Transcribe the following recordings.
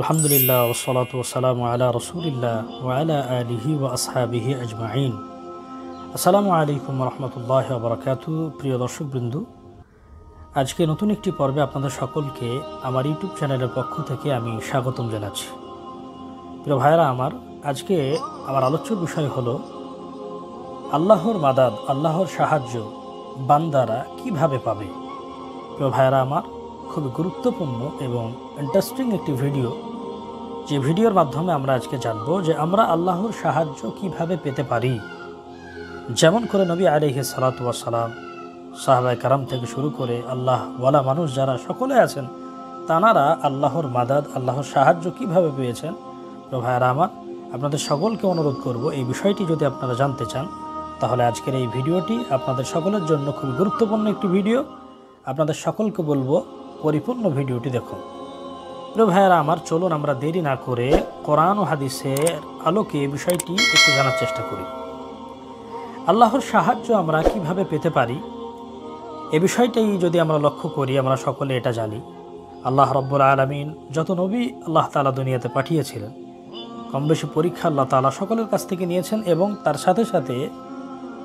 আলহামদুলিল্লাহ ওয়াসসালাতু ওয়াসসালামু আলা রাসূলিল্লাহ ওয়া আলা আলিহি ওয়া আসহাবিহি আজমাইন। আসসালামু আলাইকুম ওয়া রাহমাতুল্লাহি ওয়া বারাকাতুহু। প্রিয় দর্শকবৃন্দ, আজকে নতুন একটি পর্বে আপনাদের সকলকে আমার ইউটিউব চ্যানেলের পক্ষ থেকে আমি স্বাগতম জানাচ্ছি। প্রিয় ভাইরা আমার, আজকে আমার আলোচ্য বিষয় হলো আল্লাহর মাদাদ, আল্লাহর সাহায্য বান্দারা কিভাবে পাবে। প্রিয় ভাইরা আমার, খুবই গুরুত্বপূর্ণ এবং ইন্টারেস্টিং একটি ভিডিও, যে ভিডিওর মাধ্যমে আমরা আজকে জানব যে আমরা আল্লাহর সাহায্য কিভাবে পেতে পারি। যেমন করে নবী আলাইহিস সালাতু ওয়াস সালাম, সাহাবায়ে কারাম থেকে শুরু করে আল্লাহ ওয়ালা মানুষ যারা সকলে আছেন, তানারা আল্লাহর মাদাদ, আল্লাহর সাহায্য কিভাবে পেয়েছেন। তো ভাইয়ারা আমার, আপনাদের সকলকে অনুরোধ করব, এই বিষয়টি যদি আপনারা জানতে চান তাহলে আজকের এই ভিডিওটি আপনাদের সকলের জন্য খুবই গুরুত্বপূর্ণ একটি ভিডিও। আপনাদের সকলকে বলবো পরিপূর্ণ ভিডিওটি দেখুন। প্রিয় ভাইয়ারা আমার, চলুন আমরা দেরি না করে কোরআন ও হাদিসের আলোকে এই বিষয়টি একটু জানার চেষ্টা করি। আল্লাহর সাহায্য আমরা কিভাবে পেতে পারি, এ বিষয়টাই যদি আমরা লক্ষ্য করি, আমরা সকলে এটা জানি আল্লাহ রাব্বুল আলামিন যত নবী আল্লাহ তাআলা দুনিয়াতে পাঠিয়েছিলেন, কম বেশি পরীক্ষা আল্লাহ তাআলা সকলের কাছ থেকে নিয়েছেন এবং তার সাথে সাথে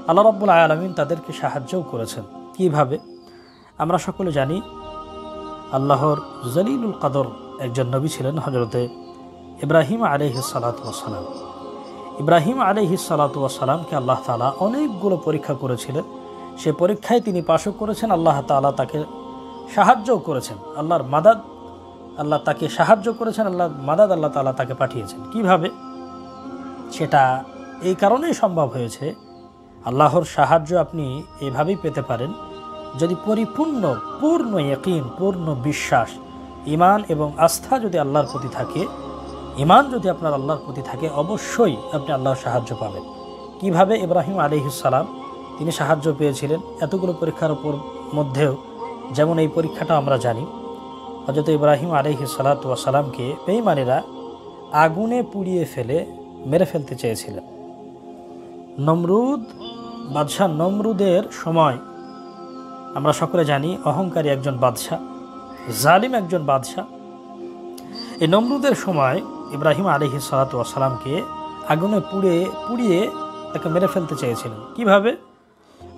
আল্লাহ রাব্বুল আলামিন তাদেরকে সাহায্যও করেছেন। কিভাবে আমরা সকলে জানি, আল্লাহর জলিলুল কদর একজন নবী ছিলেন হযরতে ইব্রাহিম আলাইহিস সালাতু ওয়াস সালাম। ইব্রাহিম আলাইহিস সালাতু ওয়াস সালামকে আল্লাহ তাআলা অনেকগুলো পরীক্ষা করেছিলেন। সে পরীক্ষায় তিনি পাশও করেছেন, আল্লাহ তাআলা তাকে সাহায্যও করেছেন। আল্লাহর মাদাদ, আল্লাহ তাকে সাহায্য করেছেন, আল্লাহর মাদাদ আল্লাহ তাআলা তাকে পাঠিয়েছেন। কিভাবে সেটা এই কারণেই সম্ভব হয়েছে, আল্লাহর সাহায্য আপনি এভাবেই পেতে পারেন যদি পূর্ণ ইয়াকিন, পূর্ণ বিশ্বাস, ঈমান এবং আস্থা যদি আল্লাহর প্রতি থাকে, ঈমান যদি আপনার আল্লাহর প্রতি থাকে, অবশ্যই আপনি আল্লাহর সাহায্য পাবেন। কিভাবে ইব্রাহিম আলাইহিস সালাম তিনি সাহায্য পেয়েছিলেন এতগুলো পরীক্ষার উপর মধ্যেও, যেমন এই পরীক্ষাটা আমরা জানি, হযরত ইব্রাহিম আলাইহিস সালাতু ওয়াস সালামকে বেঈমানেরা আগুনে পুড়িয়ে ফেলে মেরে ফেলতে চেয়েছিলেন। বাদশাহ নমরুদের সময় আমরা সকলে জানি, অহংকারী একজন বাদশাহ, জালিম একজন বাদশাহ। এই নমরুদের সময় ইব্রাহিম আলাইহিস সালাতু ওয়াস সালামকে আগুনে পুড়িয়ে তাকে মেরে ফেলতে চেয়েছিলেন। কিভাবে?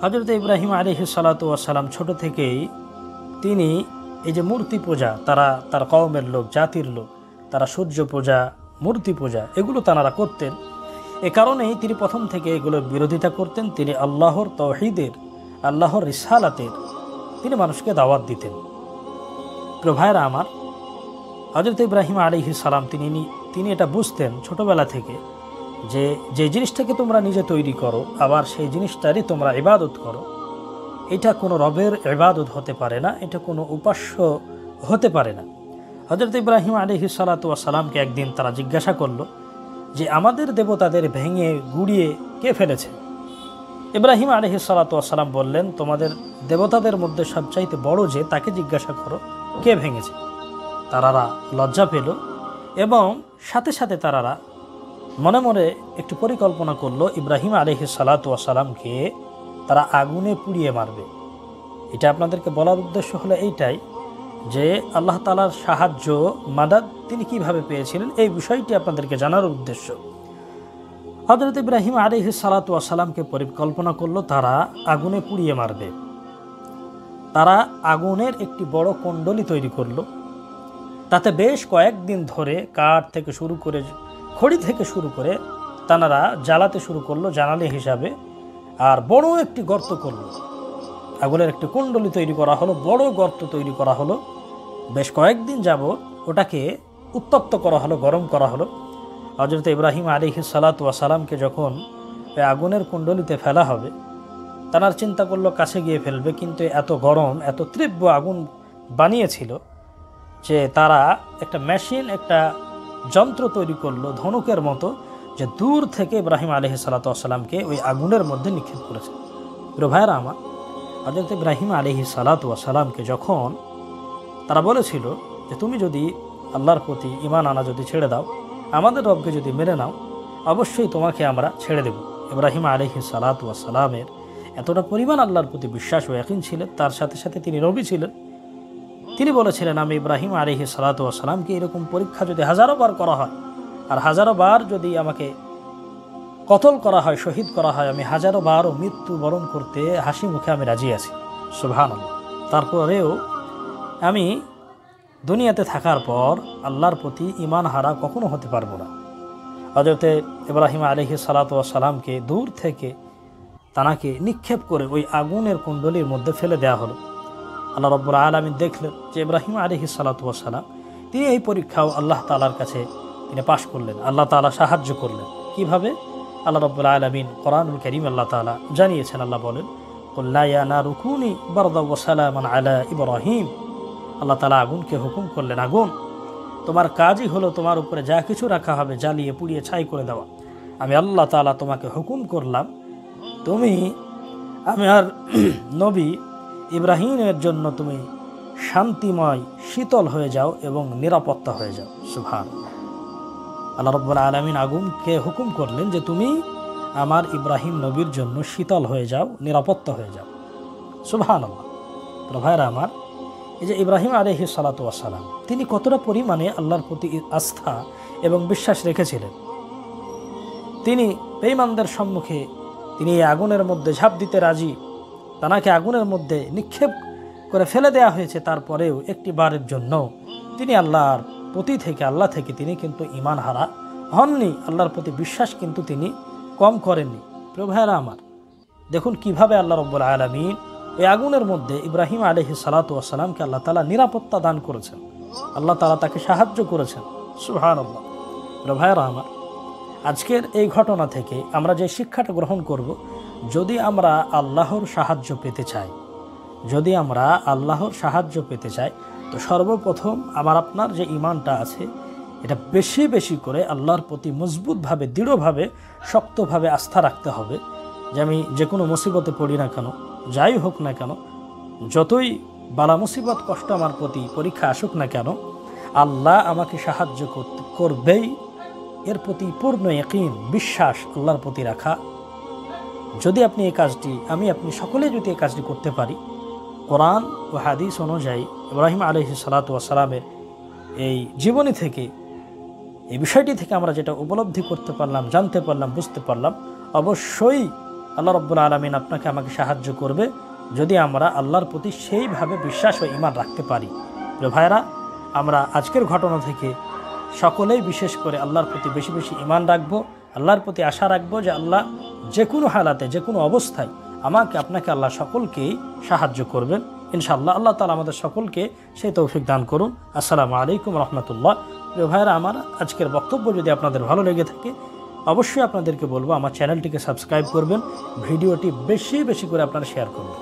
হযরত ইব্রাহিম আলাইহিস সালাতু ওয়াস সালাম ছোট থেকেই তিনি এই যে মূর্তি পূজা, তার কওমের লোক, জাতির লোক, তারা সূর্য পূজা, মূর্তি পূজা এগুলো তারা করতেন। এ কারণেই তিনি প্রথম থেকে এগুলোর বিরোধিতা করতেন। তিনি আল্লাহর তাওহীদের, আল্লাহর রিসালাতের তিনি মানুষকে দাওয়াত দিতেন। প্রিয় ভাইরা আমার, হযরত ইব্রাহিম আলাইহিস সালাম তিনি এটা বুঝতেন ছোটবেলা থেকে যে জিনিসটাকে তোমরা নিজে তৈরি করো, আবার সেই জিনিসটারই তোমরা ইবাদত করো, এটা কোনো রবের ইবাদত হতে পারে না, এটা কোনো উপাস্য হতে পারে না। হযরত ইব্রাহিম আলাইহিস সালাতু ওয়াস সালামকে একদিন তারা জিজ্ঞাসা করলো যে আমাদের দেবতাদের ভেঙে গুড়িয়ে কে ফেলেছে? ইব্রাহিম আলাইহিস সালাতু ওয়াস সালাম বললেন, তোমাদের দেবতাদের মধ্যে সবচাইতে বড় যে, তাকে জিজ্ঞাসা করো কে ভেঙেছে। তারারা লজ্জা পেল এবং সাথে সাথে তারারা মনে মনে একটু পরিকল্পনা করলো, ইব্রাহিম আলাইহিস সালাতু ওয়াস সালামকে তারা আগুনে পুড়িয়ে মারবে। এটা আপনাদেরকে বলার উদ্দেশ্য হলো এইটাই যে আল্লাহ তাআলার সাহায্য, মাদাদ তিনি কিভাবে পেয়েছিলেন, এই বিষয়টি আপনাদেরকে জানার উদ্দেশ্য। হযরত ইব্রাহিম আলাইহিস সালাতু ওয়াস সালামকে পরিকল্পনা করলো তারা আগুনে পুড়িয়ে মারবে। তারা আগুনের একটি বড় কুণ্ডলী তৈরি করলো, তাতে বেশ কয়েকদিন ধরে কাঠ থেকে শুরু করে, খড়ি থেকে শুরু করে তারা জ্বালাতে শুরু করলো জ্বালানি হিসাবে। আর বড় একটি গর্ত করলো, আগুনের একটি কুণ্ডলী তৈরি করা হলো, বড় গর্ত তৈরি করা হলো। বেশ কয়েকদিন যাবত ওটাকে উত্তপ্ত করা হলো, গরম করা হলো। হযরত ইব্রাহিম আলাইহিস সালাতু ওয়াস সালামকে যখন আগুনের কুণ্ডলীতে ফেলা হবে, তারা চিন্তা করলো কাছে গিয়ে ফেলবে, কিন্তু এত গরম, এত তীব্র আগুন বানিয়েছিল যে তারা একটা মেশিন, একটা যন্ত্র তৈরি করলো ধনুকের মতো, যে দূর থেকে ইব্রাহিম আলাইহিস সালাতু ওয়াস সালামকে ওই আগুনের মধ্যে নিক্ষেপ করেছে। প্রিয় ভাইরা আমার, হযরত ইব্রাহিম আলাইহিস সালাতু ওয়াস সালামকে যখন তারা বলেছিল যে তুমি যদি আল্লাহর প্রতি ঈমান আনা যদি ছেড়ে দাও, আমাদের রবকে যদি মেরে নাও, অবশ্যই তোমাকে আমরা ছেড়ে দেব। ইব্রাহিম আলাইহিস সালাতু ওয়াস সালামের এতটা পরিমাণ আল্লাহর প্রতি বিশ্বাস ও ইয়াকিন ছিলেন, তার সাথে সাথে তিনি নবী ছিলেন। তিনি বলেছিলেন, আমি ইব্রাহিম আলাইহিস সালাতু ওয়াস সালামকে এরকম পরীক্ষা যদি হাজারো বার করা হয় আর হাজারো বার যদি আমাকে কতল করা হয়, শহীদ করা হয়, আমি হাজারো বারও মৃত্যু বরণ করতে হাসি মুখে আমি রাজি আছি। সুবহানাল্লাহ। তারপরেও আমি দুনিয়াতে থাকার পর আল্লাহর প্রতি ঈমান হারা কখনো হতে পারবো না। হযরত ইব্রাহিম আলাইহিস সালাতু ওয়াস সালামকে দূর থেকে তানাকে নিক্ষেপ করে ওই আগুনের কুণ্ডলীর মধ্যে ফেলে দেওয়া হলো। আল্লাহ রাব্বুল আলামিন দেখলেন যে ইব্রাহিম আলাইহিস সালাতু ওয়াস সালাম তিনি এই পরীক্ষাও আল্লাহ তাআলার কাছে তিনি পাশ করলেন। আল্লাহ তাআলা সাহায্য করলেন। কিভাবে? আল্লাহ রাব্বুল আলামিন কোরআনুল কারীম আল্লাহ তাআলা জানিয়েছেন। আল্লাহ বলেন, কুল লা ইয়া নারু কুনি বারদাও ওয়া সালামান আলা ইব্রাহিম। আল্লাহ তাআলা আগুনকে হুকুম করলেন, আগুন তোমার কাজই হলো তোমার উপরে যা কিছু রাখা হবে জ্বালিয়ে পুড়িয়ে ছাই করে দেওয়া। আমি আল্লাহ তাআলা তোমাকে হুকুম করলাম তুমি আমার নবী ইব্রাহিমের জন্য তুমি শান্তিময় শীতল হয়ে যাও এবং নিরাপত্তা হয়ে যাও। সুবহানাল্লাহ। আল্লাহ রাব্বুল আলামিন আগুনকে হুকুম করলেন যে তুমি আমার ইব্রাহিম নবীর জন্য শীতল হয়ে যাও, নিরাপত্তা হয়ে যাও। সুবহানাল্লাহ। তো ভাইরা আমার, এই যে ইব্রাহিম আলাইহিস সালাতু ওয়াস সালাম তিনি কতটা পরিমাণে আল্লাহর প্রতি আস্থা এবং বিশ্বাস রেখেছিলেন। তিনি বেঈমানদের সম্মুখে তিনি এই আগুনের মধ্যে ঝাঁপ দিতে রাজি। তানাকে আগুনের মধ্যে নিক্ষেপ করে ফেলে দেওয়া হয়েছে, তারপরেও একটি বারের জন্য তিনি আল্লাহর আল্লাহ থেকে তিনি কিন্তু ঈমান হারা হননি। আল্লাহর প্রতি বিশ্বাস কিন্তু তিনি কম করেননি। প্রিয় ভাইরা আমার, দেখুন কিভাবে আল্লাহ রাব্বুল আলামিন এই আগুনের মধ্যে ইব্রাহিম আলাইহিস সালাতু ওয়াস সালামকে আল্লাহ তাআলা নিরাপত্তা দান করেছেন। আল্লাহ তাআলা তাকে সাহায্য করেছেন। সুবহানাল্লাহ। প্রিয় ভাইরা আমার, আজকের এই ঘটনা থেকে আমরা যে শিক্ষাটা গ্রহণ করব, যদি আমরা আল্লাহর সাহায্য পেতে চাই, তো সর্বপ্রথম আমার আপনার যে ঈমানটা আছে এটা বেশি বেশি করে আল্লাহর প্রতি মজবুতভাবে, দৃঢ়ভাবে, শক্তভাবে আস্থা রাখতে হবে যে আমি যে কোনো মুসিবতে পড়ি না কেন, যাই হোক না কেন, যতই বালা মুসিবত কষ্ট আমার প্রতি পরীক্ষা আসুক না কেন, আল্লাহ আমাকে সাহায্য করবেই। এর প্রতি পূর্ণ ইয়াকিন, বিশ্বাস আল্লাহর প্রতি রাখা। যদি আপনি এই কাজটি, আপনি সকলে যদি এই কাজটি করতে পারি, কোরআন ও হাদিস অনুযায়ী ইব্রাহিম আলাইহিস সালাতু ওয়াস সালামের এই জীবনী থেকে, এই বিষয়টি থেকে আমরা যেটা উপলব্ধি করতে পারলাম, জানতে পারলাম, বুঝতে পারলাম, অবশ্যই আল্লাহ রাব্বুল আলামিন আপনাকে আমাকে সাহায্য করবে যদি আমরা আল্লাহর প্রতি সেইভাবে বিশ্বাস ও ঈমান রাখতে পারি। ভাইরা, আমরা আজকের ঘটনা থেকে সকলেই বিশেষ করে আল্লাহর প্রতি বেশি বেশি ঈমান রাখবো, আল্লাহর প্রতি আশা রাখবো যে আল্লাহ যে কোনো হালাতে, যে কোনো অবস্থায় আমাকে আপনাকে আল্লাহ সকলকেই সাহায্য করবেন ইনশাআল্লাহ। আল্লাহ তাআলা আমাদের সকলকে সেই তৌফিক দান করুন। আসসালামু আলাইকুম রহমতুল্লাহ। প্রিয় ভাইরা আমার, আজকের বক্তব্য যদি আপনাদের ভালো লেগে থাকে, অবশ্যই আপনাদেরকে বলবো আমার চ্যানেলটিকে সাবস্ক্রাইব করবেন, ভিডিওটি বেশি বেশি করে আপনারা শেয়ার করবেন।